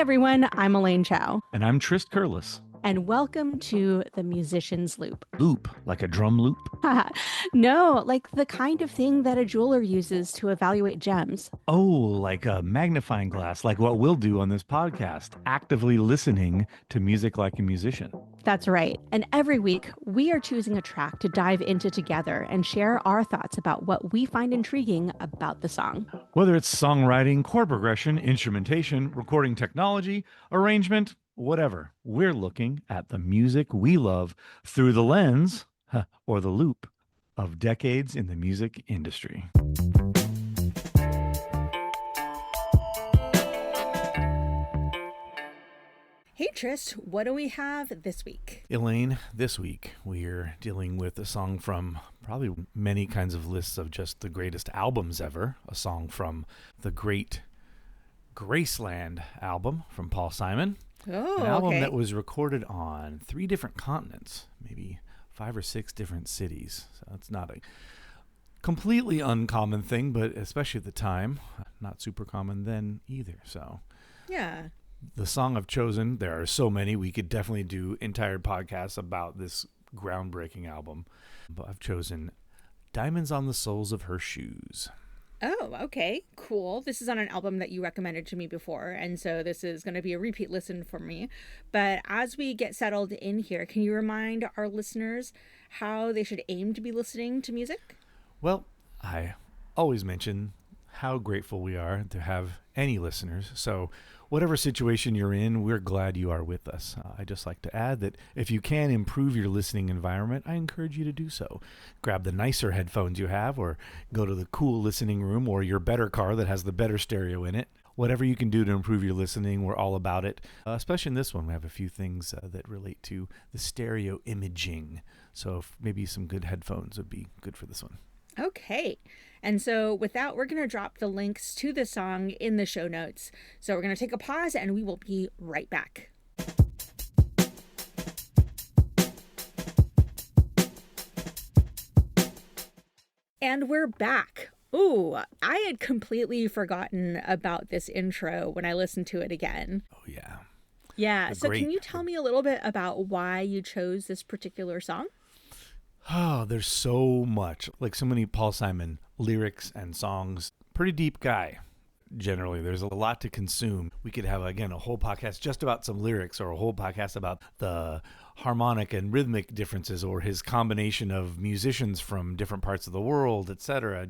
everyone, I'm Elaine Chow. And I'm Trist Curlis. And welcome to The Musician's Loop. Loop, like a drum loop? No, like the kind of thing that a jeweler uses to evaluate gems. Oh, like a magnifying glass, like what we'll do on this podcast, actively listening to music like a musician. That's right. And every week, we are choosing a track to dive into together and share our thoughts about what we find intriguing about the song. Whether it's songwriting, chord progression, instrumentation, recording technology, arrangement, whatever, we're looking at the music we love through the lens, or the loop, of decades in the music industry. Hey Trist, what do we have this week? Elaine, this week we're dealing with a song from probably many kinds of lists of just the greatest albums ever. A song from the great Graceland album from Paul Simon. Oh, an album okay. that was recorded on 3 different continents, maybe 5 or 6 different cities. So it's not a completely uncommon thing, but especially at the time, not super common then either. So Yeah. the song I've chosen, there are so many, we could definitely do entire podcasts about this groundbreaking album. But I've chosen Diamonds on the Soles of Her Shoes. Oh, okay, cool. This is on an album that you recommended to me before, and so this is going to be a repeat listen for me. But as we get settled in here, can you remind our listeners how they should aim to be listening to music? Well, I always mention how grateful we are to have any listeners. So whatever situation you're in, we're glad you are with us. I just like to add that if you can improve your listening environment, I encourage you to do so. Grab the nicer headphones you have, or go to the cool listening room, or your better car that has the better stereo in it. Whatever you can do to improve your listening, we're all about it. Especially in this one, we have a few things that relate to the stereo imaging. So maybe some good headphones would be good for this one. Okay. And so with that, we're going to drop the links to the song in the show notes. So we're going to take a pause and we will be right back. And we're back. Ooh, I had completely forgotten about this intro when I listened to it again. Oh, yeah. Yeah. So can you tell me a little bit about why you chose this particular song? Oh, there's so much. Like so many Paul Simon lyrics and songs. Pretty deep guy. Generally, there's a lot to consume. We could have, again, a whole podcast just about some lyrics, or a whole podcast about the harmonic and rhythmic differences, or his combination of musicians from different parts of the world, etc.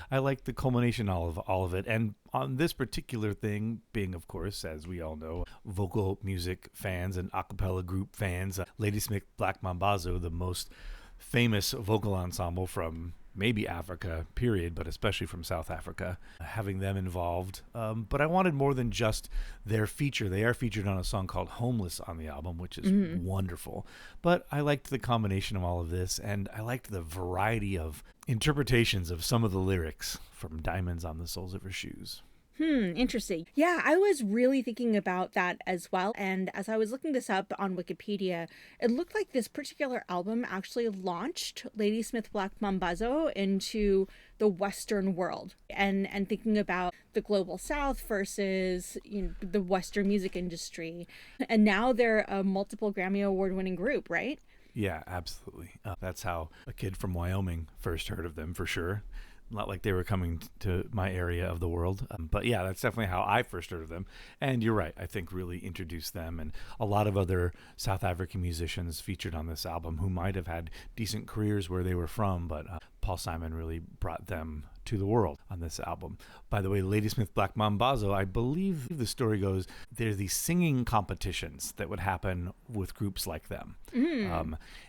I like the culmination of all of it. And on this particular thing, being, of course, as we all know, vocal music fans and a cappella group fans, Ladysmith Black Mambazo, the most famous vocal ensemble from maybe Africa, period, but especially from South Africa, having them involved. But I wanted more than just their feature. They are featured on a song called Homeless on the album, which is wonderful. But I liked the combination of all of this, and I liked the variety of interpretations of some of the lyrics from Diamonds on the Soles of Her Shoes. Interesting. Yeah, I was really thinking about that as well. And as I was looking this up on Wikipedia, it looked like this particular album actually launched Ladysmith Black Mambazo into the Western world, and thinking about the global South versus the Western music industry. And now they're a multiple Grammy Award-winning group, right? Yeah, absolutely. That's how a kid from Wyoming first heard of them, for sure. Not like they were coming to my area of the world. But yeah, that's definitely how I first heard of them. And you're right, I think really introduced them, and a lot of other South African musicians featured on this album who might have had decent careers where they were from, but Paul Simon really brought them to the world on this album. By the way, Ladysmith Black Mambazo, I believe the story goes, there's these singing competitions that would happen with groups like them.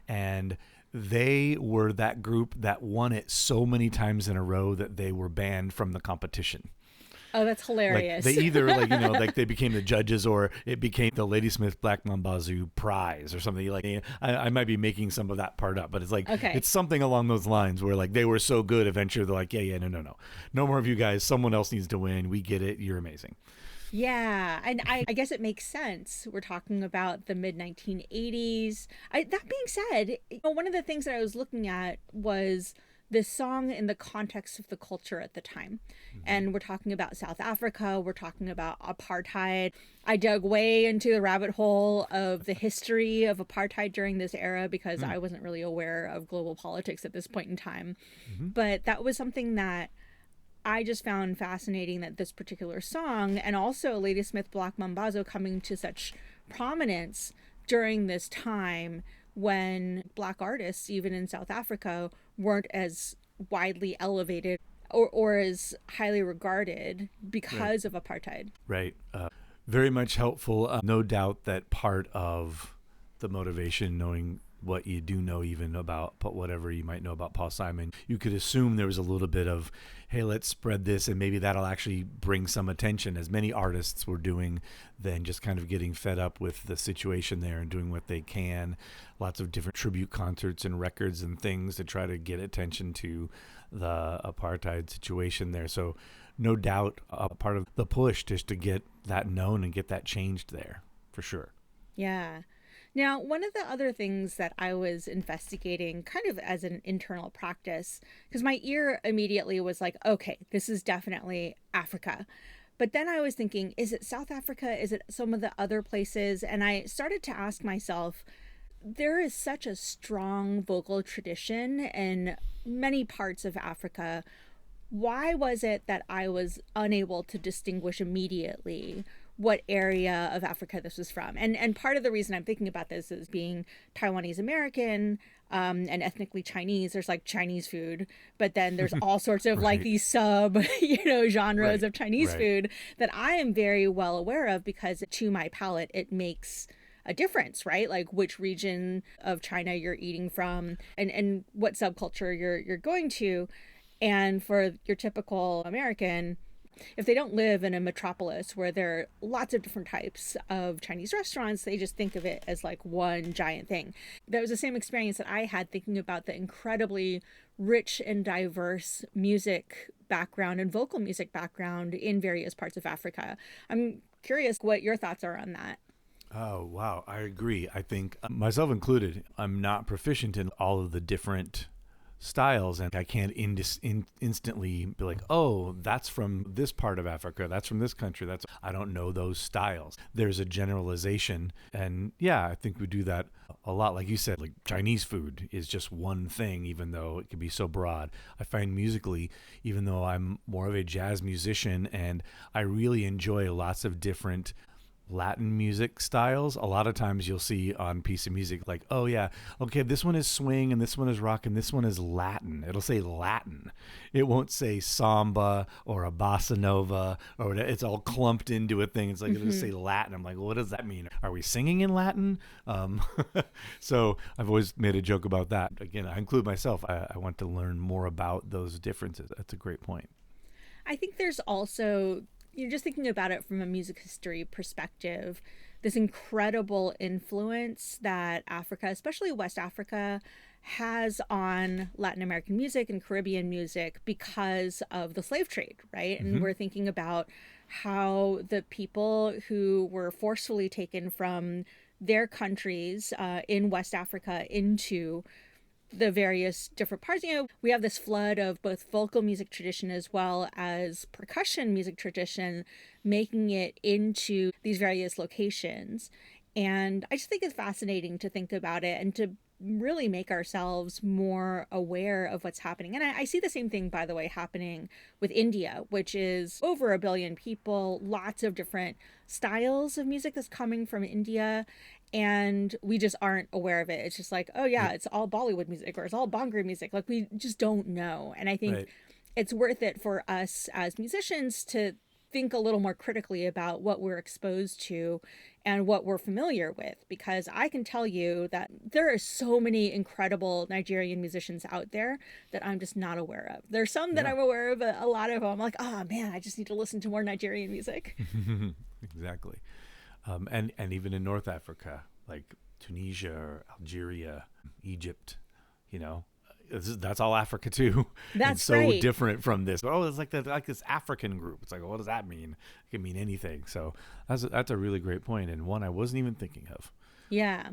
And they were that group that won it so many times in a row that they were banned from the competition. Oh, that's hilarious. Like they either they became the judges, or it became the Ladysmith Black Mambazo prize or something. Like I might be making some of that part up, but it's like, It's something along those lines where like they were so good eventually they're like, no more of you guys. Someone else needs to win. We get it. You're amazing. Yeah, and I guess it makes sense. We're talking about the mid-1980s. That being said, one of the things that I was looking at was this song in the context of the culture at the time. And we're talking about South Africa, we're talking about apartheid. I dug way into the rabbit hole of the history of apartheid during this era because I wasn't really aware of global politics at this point in time. But that was something that I just found fascinating, that this particular song, and also Ladysmith Black Mambazo, coming to such prominence during this time when Black artists, even in South Africa, weren't as widely elevated or as highly regarded because of apartheid. Right. Very much helpful. No doubt that part of the motivation, knowing what you do know even about whatever you might know about Paul Simon, you could assume there was a little bit of, hey, let's spread this and maybe that'll actually bring some attention, as many artists were doing, than just kind of getting fed up with the situation there and doing what they can. Lots of different tribute concerts and records and things to try to get attention to the apartheid situation there. So no doubt a part of the push just to get that known and get that changed there, for sure. Yeah. Now, one of the other things that I was investigating kind of as an internal practice, because my ear immediately was like, okay, this is definitely Africa. But then I was thinking, is it South Africa? Is it some of the other places? And I started to ask myself, there is such a strong vocal tradition in many parts of Africa. Why was it that I was unable to distinguish immediately what area of Africa this was from? And part of the reason I'm thinking about this is being Taiwanese American and ethnically Chinese. There's like Chinese food, but then there's all sorts of like these sub, genres of Chinese food that I am very well aware of, because to my palate, it makes a difference, right? Like which region of China you're eating from and what subculture you're going to. And for your typical American, if they don't live in a metropolis where there are lots of different types of Chinese restaurants, they just think of it as like one giant thing. That was the same experience that I had thinking about the incredibly rich and diverse music background and vocal music background in various parts of Africa. I'm curious what your thoughts are on that. Oh, wow. I agree. I think, myself included, I'm not proficient in all of the different styles, and I can't instantly be like, oh, that's from this part of Africa, that's from this country. I don't know those styles. There's a generalization, and yeah, I think we do that a lot. Like you said, like Chinese food is just one thing, even though it can be so broad. I find musically, even though I'm more of a jazz musician and I really enjoy lots of different Latin music styles, a lot of times you'll see on piece of music like, oh yeah, okay, this one is swing and this one is rock and this one is Latin. It'll say Latin. It won't say samba or a bossa nova, or it's all clumped into a thing. It's like, it'll just say Latin. I'm like, well, what does that mean? Are we singing in Latin? So I've always made a joke about that. Again, I include myself. I want to learn more about those differences. That's a great point. I think there's also, you're just thinking about it from a music history perspective, this incredible influence that Africa, especially West Africa, has on Latin American music and Caribbean music because of the slave trade, right? And we're thinking about how the people who were forcefully taken from their countries in West Africa into the various different parts. We have this flood of both vocal music tradition as well as percussion music tradition making it into these various locations. And I just think it's fascinating to think about it and to really make ourselves more aware of what's happening. And I see the same thing, by the way, happening with India, which is over 1 billion people, lots of different styles of music that's coming from India. And we just aren't aware of it. It's just like, oh yeah, it's all Bollywood music or it's all Bhangra music. Like we just don't know. And I think it's worth it for us as musicians to think a little more critically about what we're exposed to and what we're familiar with, because I can tell you that there are so many incredible Nigerian musicians out there that I'm just not aware of. There's some that I'm aware of, but a lot of them I'm like, oh man, I just need to listen to more Nigerian music. Exactly. And even in North Africa, like Tunisia or Algeria, Egypt, That's all Africa too. That's It's so right. different from this. Oh, it's like like this African group. It's like, well, what does that mean? It can mean anything. So that's a really great point, and one I wasn't even thinking of. Yeah.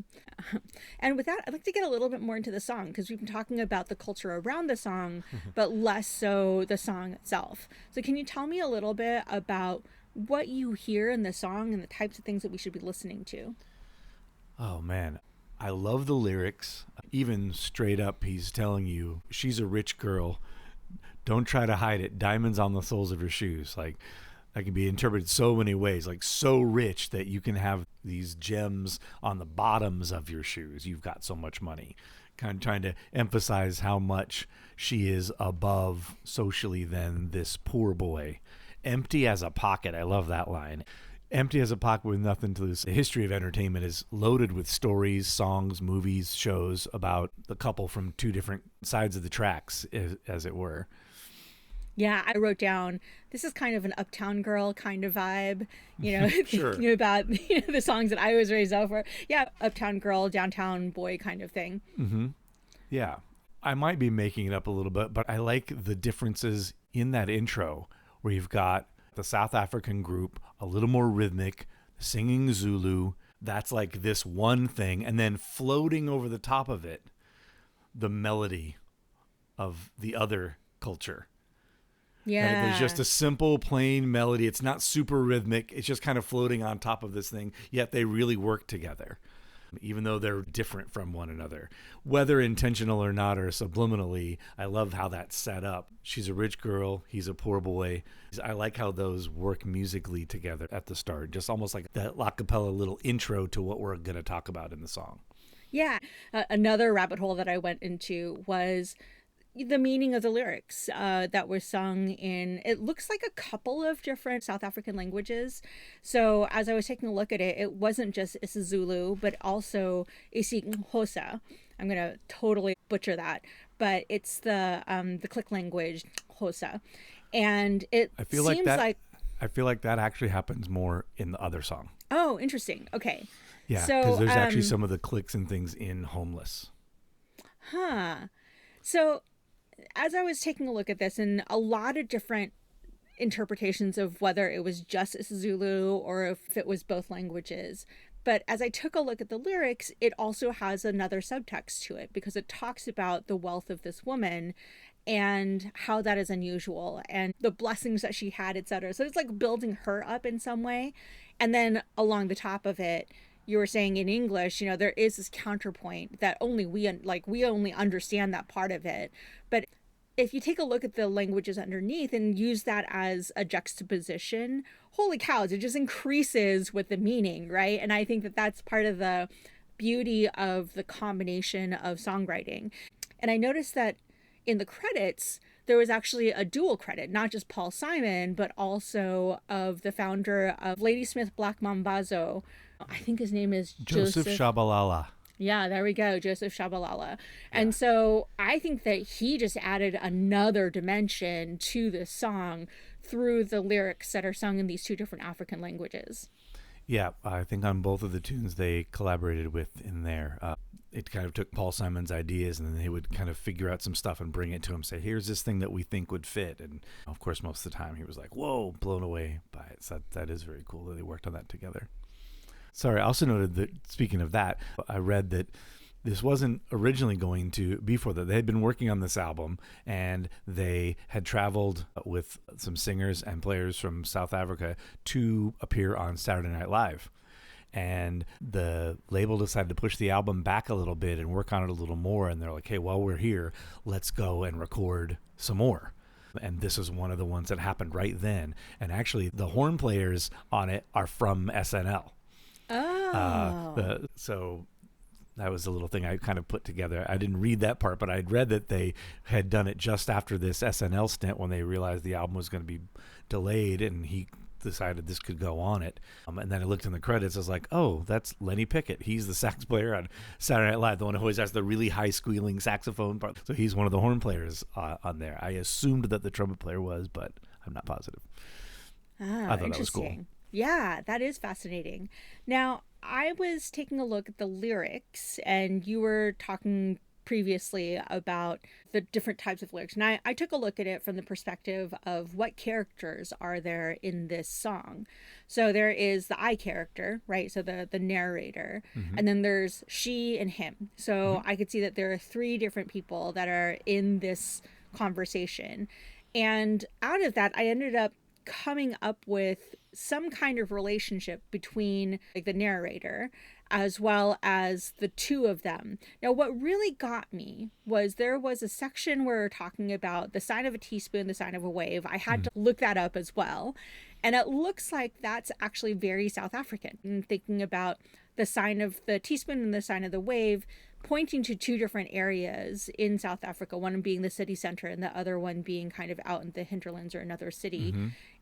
And with that, I'd like to get a little bit more into the song because we've been talking about the culture around the song, but less so the song itself. So, can you tell me a little bit about what you hear in the song and the types of things that we should be listening to? Oh man, I love the lyrics. Even straight up, he's telling you she's a rich girl. Don't try to hide it. Diamonds on the soles of your shoes. Like, that can be interpreted so many ways. Like, so rich that you can have these gems on the bottoms of your shoes. You've got so much money. Kind of trying to emphasize how much she is above socially than this poor boy. Empty as a pocket. I love that line. Empty as a pocket with nothing to lose. The history of entertainment is loaded with stories, songs, movies, shows about the couple from two different sides of the tracks, as it were. Yeah, I wrote down this is kind of an Uptown Girl kind of vibe, Sure. thinking about the songs that I was raised over. Yeah, Uptown Girl, Downtown Boy kind of thing. Yeah. I might be making it up a little bit, but I like the differences in that intro where you've got the South African group, a little more rhythmic, singing Zulu. That's like this one thing. And then floating over the top of it, the melody of the other culture. Yeah. Right? There's just a simple, plain melody. It's not super rhythmic. It's just kind of floating on top of this thing, yet they really work together, even though they're different from one another. Whether intentional or not, or subliminally, I love how that's set up. She's a rich girl. He's a poor boy. I like how those work musically together at the start, just almost like that a cappella little intro to what we're going to talk about in the song. Yeah. Another rabbit hole that I went into was the meaning of the lyrics that were sung in, it looks like a couple of different South African languages. So as I was taking a look at it, it wasn't just isiZulu, but also isiXhosa. I'm going to totally butcher that, but it's the click language, Xhosa. And it I feel seems like I feel like that actually happens more in the other song. Oh, interesting. Okay. Yeah, So, because there's actually some of the clicks and things in Homeless. Huh. So as I was taking a look at this, and a lot of different interpretations of whether it was just Zulu or if it was both languages. But as I took a look at the lyrics, it also has another subtext to it because it talks about the wealth of this woman and how that is unusual and the blessings that she had, etc. So it's like building her up in some way. And then along the top of it, you were saying in English, there is this counterpoint that only we only understand that part of it. But if you take a look at the languages underneath and use that as a juxtaposition, holy cows, it just increases with the meaning, right? And I think that that's part of the beauty of the combination of songwriting. And I noticed that in the credits, there was actually a dual credit, not just Paul Simon, but also of the founder of Ladysmith Black Mambazo. I think his name is Joseph Shabalala. Yeah, there we go, Joseph Shabalala. And so I think that he just added another dimension to this song through the lyrics that are sung in these two different African languages. Yeah, I think on both of the tunes they collaborated with in there. It kind of took Paul Simon's ideas and then they would kind of figure out some stuff and bring it to him, say, here's this thing that we think would fit. And of course, most of the time he was like, whoa, blown away by it. So that is very cool that they worked on that together. Sorry, I also noted that, speaking of that, I read that this wasn't originally going to be for that. They had been working on this album and they had traveled with some singers and players from South Africa to appear on Saturday Night Live. And the label decided to push the album back a little bit and work on it a little more. And they're like, hey, while we're here, let's go and record some more. And this is one of the ones that happened right then. And actually, the horn players on it are from SNL. Oh. So that was a little thing I kind of put together. I didn't read that part, but I'd read that they had done it just after this SNL stint when they realized the album was going to be delayed and he decided this could go on it. And then I looked in the credits. I was like, oh, that's Lenny Pickett. He's the sax player on Saturday Night Live, the one who always has the really high squealing saxophone part. So he's one of the horn players on there. I assumed that the trumpet player was, but I'm not positive. I thought that was cool. Yeah, that is fascinating. Now, I was taking a look at the lyrics and you were talking previously about the different types of lyrics. And I took a look at it from the perspective of what characters are there in this song. So there is the I character, right? So the narrator. Mm-hmm. And then there's she and him. So I could see that there are three different people that are in this conversation. And out of that, I ended up coming up with some kind of relationship between like the narrator as well as the two of them. Now, what really got me was there was a section where we're talking about the sign of a teaspoon, the sign of a wave. I had to look that up as well. And it looks like that's actually very South African. And thinking about the sign of the teaspoon and the sign of the wave pointing to two different areas in South Africa, one being the city center and the other one being kind of out in the hinterlands or another city.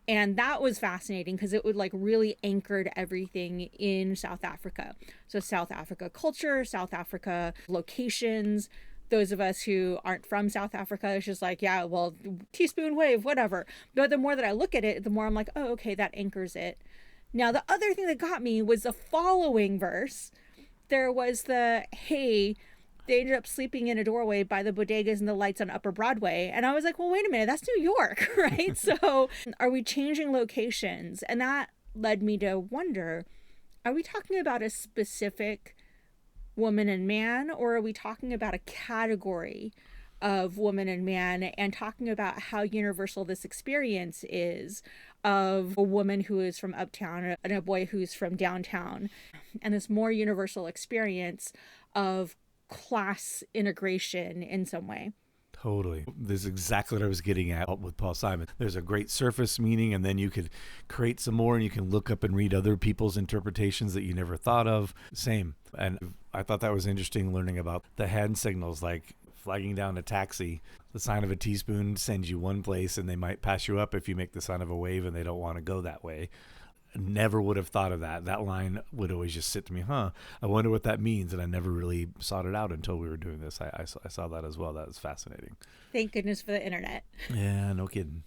And that was fascinating because it would like really anchored everything in South Africa. So South Africa culture, South Africa locations. Those of us who aren't from South Africa, it's just like, yeah, well, teaspoon wave, whatever. But the more that I look at it, the more I'm like, oh, okay, that anchors it. Now, the other thing that got me was the following verse. There was the, hey, they ended up sleeping in a doorway by the bodegas and the lights on Upper Broadway. And I was like, well, wait a minute, that's New York, right? So are we changing locations? And that led me to wonder, are we talking about a specific woman and man, or are we talking about a category of woman and man and talking about how universal this experience is of a woman who is from uptown and a boy who's from downtown, and this more universal experience of class integration in some way? Totally. This is exactly what I was getting at with Paul Simon. There's a great surface meaning, and then you could create some more, and you can look up and read other people's interpretations that you never thought of. Same. And I thought that was interesting, learning about the hand signals, like flagging down a taxi. The sign of a teaspoon sends you one place, and they might pass you up if you make the sign of a wave and they don't want to go that way. Never would have thought of that. That line would always just sit to me, I wonder what that means. And I never really sought it out until we were doing this. I saw that as well. That was fascinating. Thank goodness for the internet. Yeah, no kidding.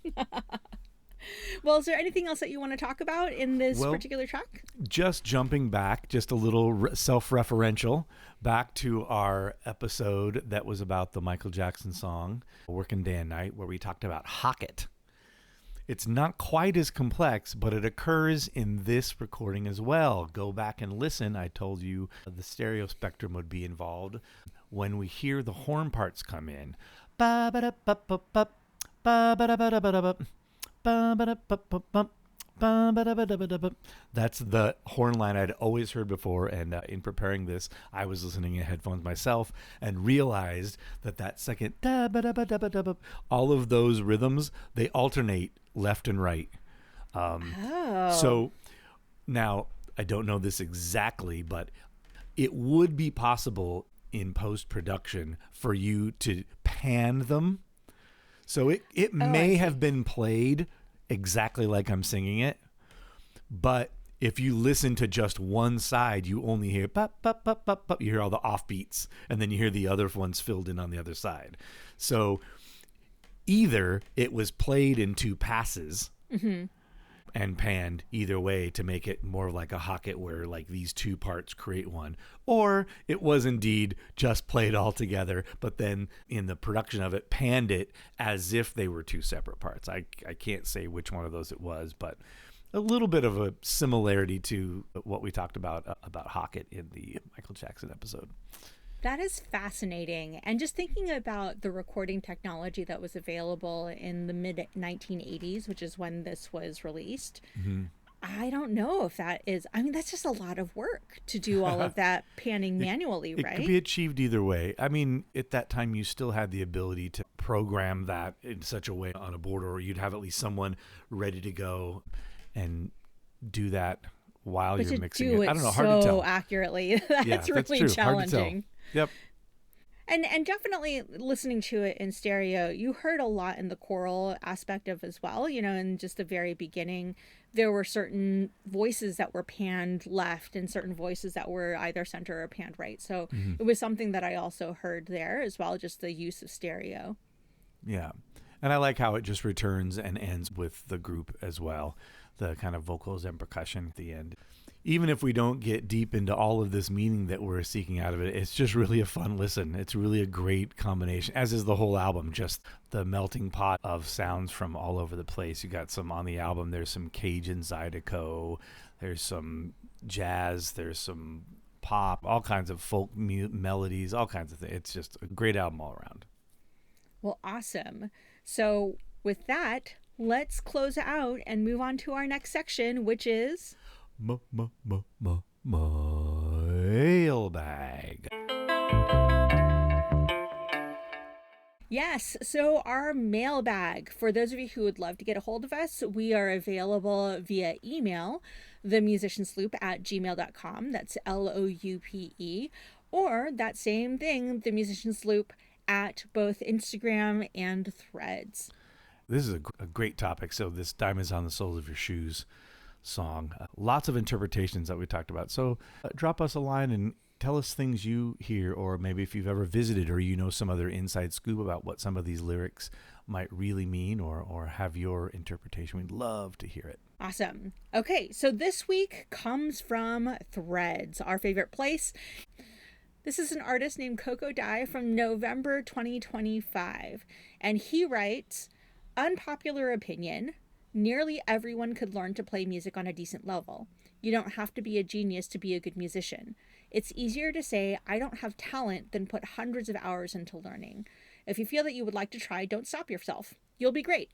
Well, is there anything else that you want to talk about in this particular track? Just jumping back, just a little self-referential, back to our episode that was about the Michael Jackson song, Working Day and Night, where we talked about Hocket. It's not quite as complex, but it occurs in this recording as well. Go back and listen. I told you the stereo spectrum would be involved. When we hear the horn parts come in, ba-ba-da-ba-ba-ba, ba-ba-da-ba-da-ba-da-ba, ba-ba-da-ba-ba-ba, ba-ba-da-ba-da-ba-da-ba. That's the horn line I'd always heard before, and in preparing this, I was listening in headphones myself and realized that second da-ba-da-ba-da-ba-da-ba, all of those rhythms, they alternate left and right. So now, I don't know this exactly, but it would be possible in post-production for you to pan them. So it may have been played exactly like I'm singing it, but if you listen to just one side, you only hear pop, pop, pop, pop, pop. You hear all the offbeats, and then you hear the other ones filled in on the other side. So either it was played in two passes and panned either way to make it more like a Hocket, where like these two parts create one, or it was indeed just played all together, but then in the production of it, panned it as if they were two separate parts. I can't say which one of those it was, but a little bit of a similarity to what we talked about Hocket in the Michael Jackson episode. That is fascinating. And just thinking about the recording technology that was available in the mid 1980s, which is when this was released, I don't know if that is, I mean, that's just a lot of work to do all of that panning manually, right? It could be achieved either way. I mean, at that time, you still had the ability to program that in such a way on a board, or you'd have at least someone ready to go and do that while you're mixing it. I don't know, hard to tell. So accurately. That's really true. challenging. Yep. And definitely listening to it in stereo, you heard a lot in the choral aspect of as well. You know, in just the very beginning, there were certain voices that were panned left and certain voices that were either center or panned right. So it was something that I also heard there as well, just the use of stereo. Yeah. And I like how it just returns and ends with the group as well, the kind of vocals and percussion at the end. even if we don't get deep into all of this meaning that we're seeking out of it, it's just really a fun listen. It's really a great combination, as is the whole album, just the melting pot of sounds from all over the place. You got some on the album, there's some Cajun Zydeco, there's some jazz, there's some pop, all kinds of folk melodies, all kinds of things. It's just a great album all around. Well, awesome. So with that, let's close out and move on to our next section, which is Mailbag. Yes, so our mailbag. For those of you who would love to get a hold of us, we are available via email, themusiciansloop@gmail.com. That's LOUPE. Or that same thing, themusiciansloop at both Instagram and Threads. This is a great topic. So this Diamonds on the Soles of Your Shoes song, lots of interpretations that we talked about. So drop us a line and tell us things you hear, or maybe if you've ever visited or you know some other inside scoop about what some of these lyrics might really mean, or have your interpretation. We'd love to hear it. Awesome. Okay, so this week comes from Threads, our favorite place. This is an artist named Coco Dye from November 2025, and he writes, unpopular opinion, nearly everyone could learn to play music on a decent level. You don't have to be a genius to be a good musician. It's easier to say, I don't have talent, than put hundreds of hours into learning. If you feel that you would like to try, don't stop yourself. You'll be great.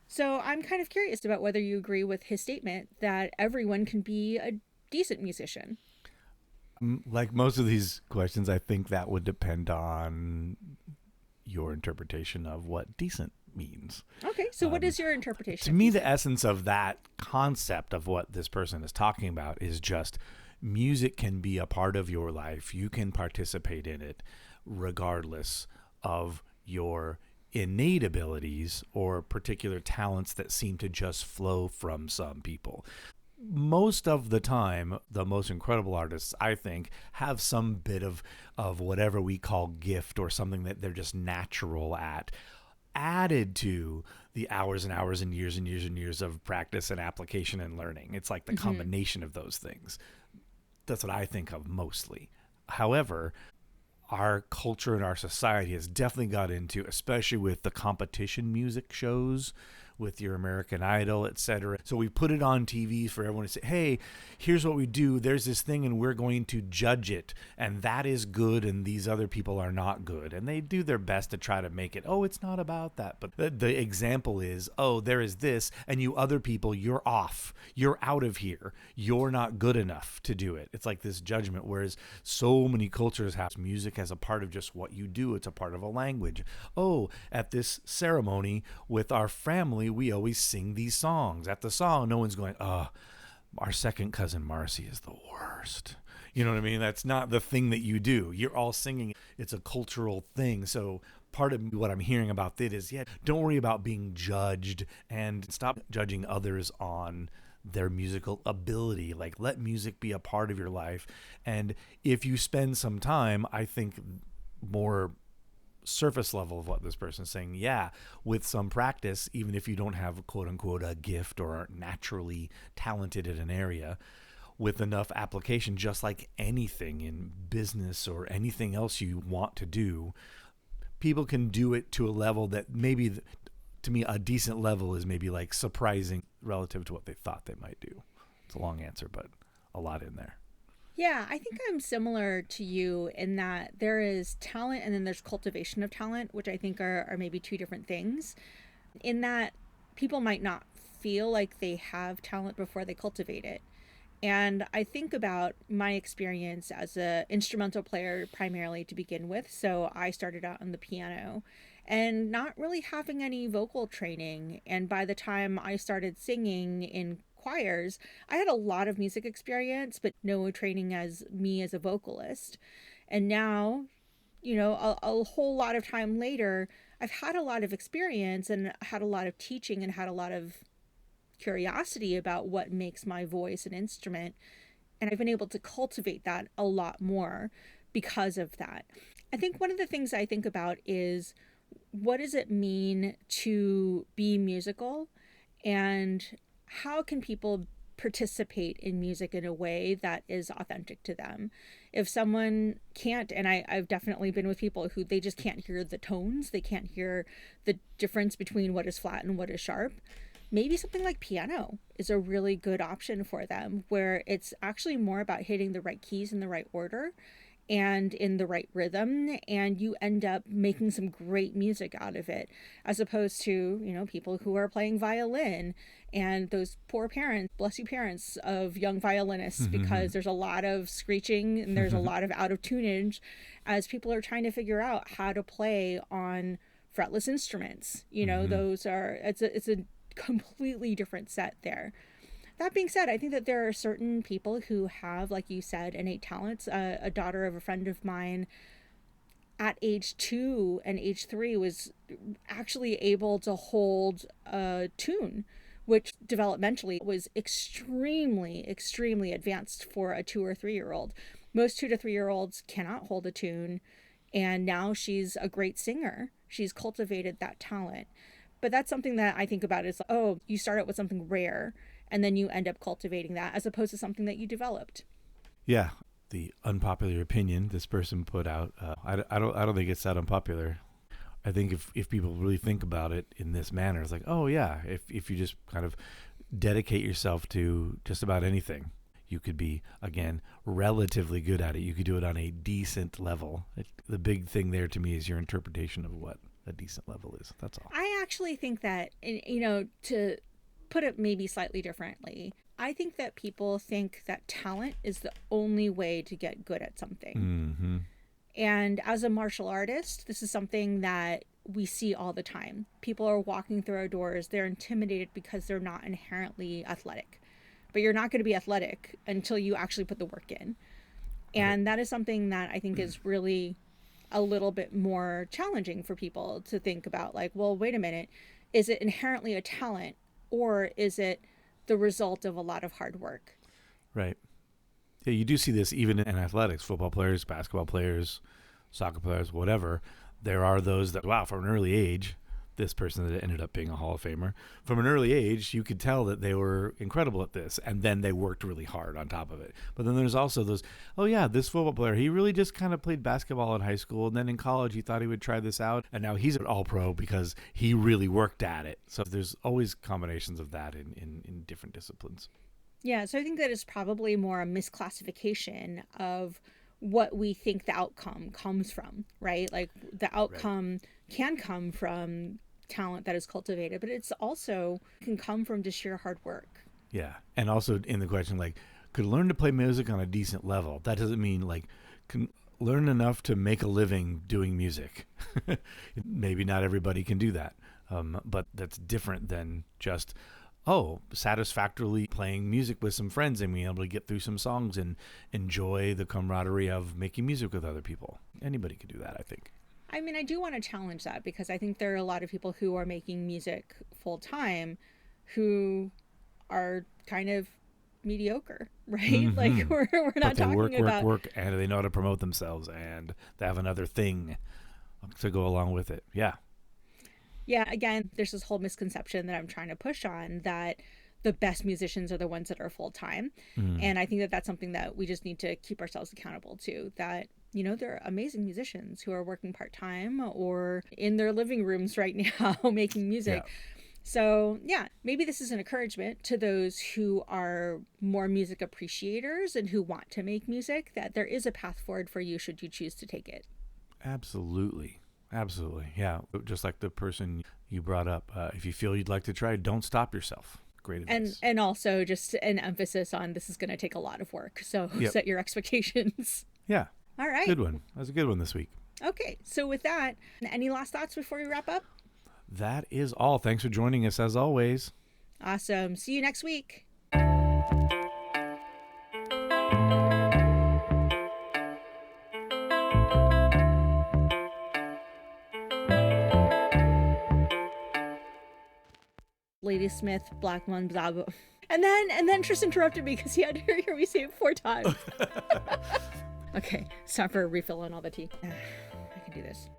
So I'm kind of curious about whether you agree with his statement that everyone can be a decent musician. Like most of these questions, I think that would depend on your interpretation of what decent means. Okay, so what is your interpretation? To me, the essence of that concept of what this person is talking about is just music can be a part of your life. You can participate in it regardless of your innate abilities or particular talents that seem to just flow from some people. Most of the time, the most incredible artists, I think, have some bit of whatever we call gift, or something that they're just natural at, added to the hours and hours and years and years and years of practice and application and learning. It's like the combination of those things. That's what I think of mostly. However, our culture and our society has definitely got into, especially with the competition music shows, with your American Idol, etc. So we put it on TV for everyone to say, hey, here's what we do. There's this thing and we're going to judge it. And that is good and these other people are not good. And they do their best to try to make it, oh, it's not about that. But the example is, oh, there is this and you other people, you're off. You're out of here. You're not good enough to do it. It's like this judgment, whereas so many cultures have music as a part of just what you do. It's a part of a language. Oh, at this ceremony with our family, we always sing these songs. At the song, no one's going, oh, our second cousin Marcy is the worst. You know what I mean? That's not the thing that you do. You're all singing. It's a cultural thing. So part of what I'm hearing about that is, don't worry about being judged and stop judging others on their musical ability. Like, let music be a part of your life. And if you spend some time, I think more surface level of what this person's saying, with some practice, even if you don't have quote unquote a gift or are naturally talented in an area, with enough application, just like anything in business or anything else you want to do, people can do it to a level that maybe, to me, a decent level is maybe like surprising relative to what they thought they might do. It's a long answer, but a lot in there. Yeah, I think I'm similar to you in that there is talent and then there's cultivation of talent, which I think are maybe two different things. In that people might not feel like they have talent before they cultivate it. And I think about my experience as an instrumental player primarily to begin with. So I started out on the piano and not really having any vocal training. And by the time I started singing in choirs, I had a lot of music experience, but no training as me as a vocalist. And now, a whole lot of time later, I've had a lot of experience and had a lot of teaching and had a lot of curiosity about what makes my voice an instrument. And I've been able to cultivate that a lot more because of that. I think one of the things I think about is, what does it mean to be musical, and how can people participate in music in a way that is authentic to them. If someone can't, and I've definitely been with people who they just can't hear the tones, they can't hear the difference between what is flat and what is sharp, maybe something like piano is a really good option for them, where it's actually more about hitting the right keys in the right order and in the right rhythm, and you end up making some great music out of it, as opposed to, you know, people who are playing violin and those poor parents, bless you parents of young violinists, because there's a lot of screeching and there's a lot of out of tunage as people are trying to figure out how to play on fretless instruments. You know, those are, it's a completely different set there. That being said, I think that there are certain people who have, like you said, innate talents. A daughter of a friend of mine at age 2 and age 3 was actually able to hold a tune, which developmentally was extremely, extremely advanced for a 2 or 3-year-old. Most 2 to 3-year-olds cannot hold a tune, and now she's a great singer. She's cultivated that talent. But that's something that I think about is, oh, you start out with something rare, and then you end up cultivating that as opposed to something that you developed. Yeah, the unpopular opinion this person put out, I don't think it's that unpopular. I think if people really think about it in this manner, it's like, oh yeah, if you just kind of dedicate yourself to just about anything, you could be, again, relatively good at it. You could do it on a decent level. The big thing there to me is your interpretation of what a decent level is. That's all. I actually think that, you know, to put it maybe slightly differently, I think that people think that talent is the only way to get good at something. And as a martial artist, this is something that we see all the time. People are walking through our doors, they're intimidated because they're not inherently athletic. But you're not going to be athletic until you actually put the work in. And that is something that I think is really a little bit more challenging for people to think about. Like, well, wait a minute, is it inherently a talent, or is it the result of a lot of hard work? Right. Yeah, you do see this even in athletics, football players, basketball players, soccer players, whatever. There are those that, wow, from an early age, this person that ended up being a Hall of Famer, from an early age, you could tell that they were incredible at this, and then they worked really hard on top of it. But then there's also those, oh yeah, this football player, he really just kind of played basketball in high school, and then in college he thought he would try this out, and now he's an all-pro because he really worked at it. So there's always combinations of that in different disciplines. Yeah, so I think that is probably more a misclassification of what we think the outcome comes from, right? Like the outcome can come from talent that is cultivated, but it's also can come from just sheer hard work. Yeah. And also in the question, like, could learn to play music on a decent level. That doesn't mean like can learn enough to make a living doing music. Maybe not everybody can do that. But that's different than just, satisfactorily playing music with some friends and being able to get through some songs and enjoy the camaraderie of making music with other people. Anybody could do that, I think. I mean, I do want to challenge that because I think there are a lot of people who are making music full time who are kind of mediocre, right? Like we're not talking about work, and they know how to promote themselves, and they have another thing to go along with it. Yeah. Yeah, again, there's this whole misconception that I'm trying to push on that the best musicians are the ones that are full time. And I think that that's something that we just need to keep ourselves accountable to, that, you know, there are amazing musicians who are working part time or in their living rooms right now making music. Yeah. So, yeah, maybe this is an encouragement to those who are more music appreciators and who want to make music, that there is a path forward for you should you choose to take it. Absolutely. Absolutely. Yeah. Just like the person you brought up, if you feel you'd like to try, don't stop yourself. Great advice. And also just an emphasis on this is going to take a lot of work. So set your expectations. Yeah. All right. Good one. That was a good one this week. Okay. So with that, any last thoughts before we wrap up? That is all. Thanks for joining us as always. Awesome. See you next week. Ladysmith Black Mambazo. And then Trist interrupted me because he had to hear me say it 4 times. Okay, it's time for a refill on all the tea. I can do this.